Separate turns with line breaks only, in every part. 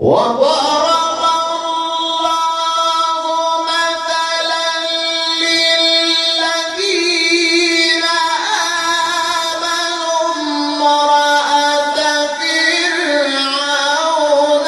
وضرب الله مثلا للذين آمنوا امرأة فرعون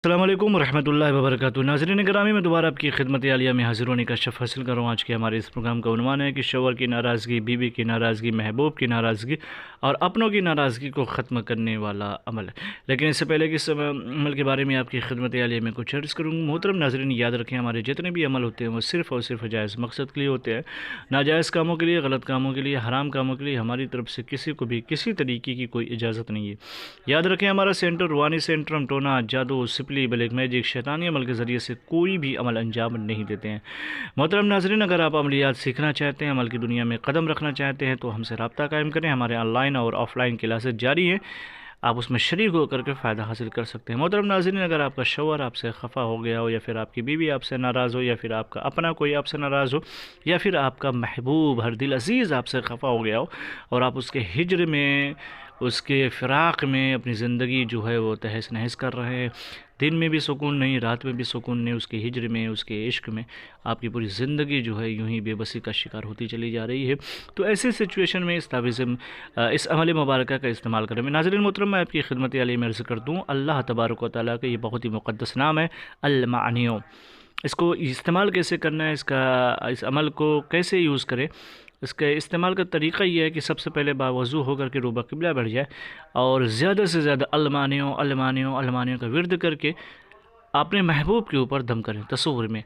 السلام علیکم ورحمۃ اللہ وبرکاتہ۔ ناظرین گرامی، میں دوبارہ آپ کی خدمت عالیہ میں حاضر ہونے کا شرف حاصل کر رہا ہوں۔ آج کے ہمارے اس پروگرام کا عنوان ہے کہ شوہر کی ناراضگی، بیوی کی ناراضگی، محبوب کی ناراضگی اور اپنوں کی ناراضگی کو ختم کرنے والا عمل ہے۔ لیکن اس سے پہلے کہ اس عمل کے بارے میں آپ کی خدمت عالیہ میں کچھ عرض کروں، محترم ناظرین یاد رکھیں، ہمارے جتنے بھی عمل ہوتے ہیں وہ صرف اور صرف جائز مقصد کے لیے ہوتے ہیں، ناجائز کاموں کے لیے، غلط کاموں کے لیے، حرام کاموں کے لیے ہماری طرف سے کسی کو بھی کسی طریقے کی کوئی اجازت نہیں ہے۔ یاد رکھیں، ہمارا سینٹر روحانی سینٹر، ہم ٹونا، جادو، سپلی، بلیک میجک، شیطانی عمل کے ذریعے سے کوئی بھی عمل انجام نہیں دیتے ہیں۔ محترم ناظرین، اگر آپ عملیات سیکھنا چاہتے ہیں، عمل کی دنیا میں قدم رکھنا چاہتے ہیں تو ہم سے رابطہ قائم کریں۔ ہمارے آن لائن اور آف لائن کلاسز جاری ہیں، آپ اس میں شریک ہو کر کے فائدہ حاصل کر سکتے ہیں۔ محترم ناظرین، اگر آپ کا شوہر آپ سے خفا ہو گیا ہو، یا پھر آپ کی بیوی آپ سے ناراض ہو، یا پھر آپ کا اپنا کوئی آپ سے ناراض ہو، یا پھر آپ کا محبوب ہر دل عزیز آپ سے خفا ہو گیا ہو اور آپ اس کے ہجر میں، اس کے فراق میں اپنی زندگی جو ہے وہ تہس نہس کر رہے ہیں، دن میں بھی سکون نہیں، رات میں بھی سکون نہیں، اس کے ہجر میں، اس کے عشق میں آپ کی پوری زندگی جو ہے یوں ہی بے بسی کا شکار ہوتی چلی جا رہی ہے، تو ایسی سچویشن میں اس تعویذ، اس عمل مبارکہ کا استعمال کریں۔ میں ناظرین محترم، میں آپ کی خدمت عالیہ میں عرض کر دوں، اللہ تبارک و تعالیٰ کا یہ بہت ہی مقدس نام ہے المعنیوں۔ اس کو استعمال کیسے کرنا ہے، اس عمل کو کیسے یوز کریں، اس کے استعمال کا طریقہ یہ ہے کہ سب سے پہلے باوضو ہو کر کے روبہ قبلہ بیٹھ جائے اور زیادہ سے زیادہ المانیوں المانیوں المانیوں کا ورد کر کے اپنے محبوب کے اوپر دم کریں۔ تصور میں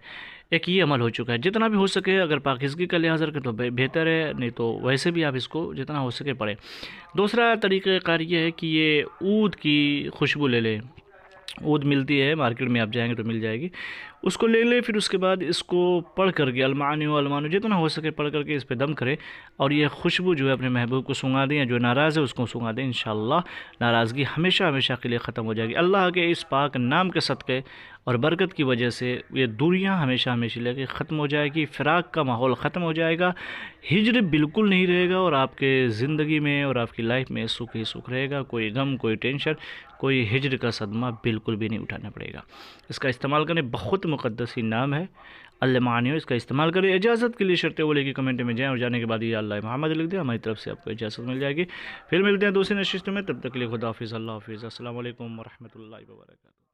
ایک یہ عمل ہو چکا ہے، جتنا بھی ہو سکے اگر پاکیزگی کا لحاظ رکھیں تو بہتر ہے، نہیں تو ویسے بھی آپ اس کو جتنا ہو سکے پڑھیں۔ دوسرا طریقہ کار یہ ہے کہ یہ عود کی خوشبو لے لیں، عود ملتی ہے مارکیٹ میں، آپ جائیں گے تو مل جائے گی، اس کو لے لیں، پھر اس کے بعد اس کو پڑھ کر کے المعنیوں جتنا ہو سکے پڑھ کر کے اس پہ دم کریں اور یہ خوشبو جو ہے اپنے محبوب کو سونگا دیں، جو ناراض ہے اس کو سونگا دیں، انشاءاللہ ناراضگی ہمیشہ ہمیشہ کے لیے ختم ہو جائے گی۔ اللہ کے اس پاک نام کے صدقے اور برکت کی وجہ سے یہ دوریاں ہمیشہ ہمیشہ لے کے ختم ہو جائے گی، فراق کا ماحول ختم ہو جائے گا، ہجر بالکل نہیں رہے گا اور آپ کے زندگی میں اور آپ کی لائف میں سکھ ہی سکھ رہے گا، کوئی غم، کوئی ٹینشن، کوئی ہجر کا صدمہ بالکل بھی نہیں اٹھانا پڑے گا۔ اس کا استعمال کرنے بہت مقدس ہی نام ہے المعنیوں، اس کا استعمال کریں۔ اجازت کے لیے شرط اولی کی کمنٹ میں جائیں اور جانے کے بعد یا اللہ محمد لکھ دیں، ہماری طرف سے آپ کو اجازت مل جائے گی۔ پھر ملتے ہیں دوسری نشست میں، تب تک کے لیے خدا حافظ، اللہ حافظ، السلام علیکم ورحمۃ اللہ وبرکاتہ۔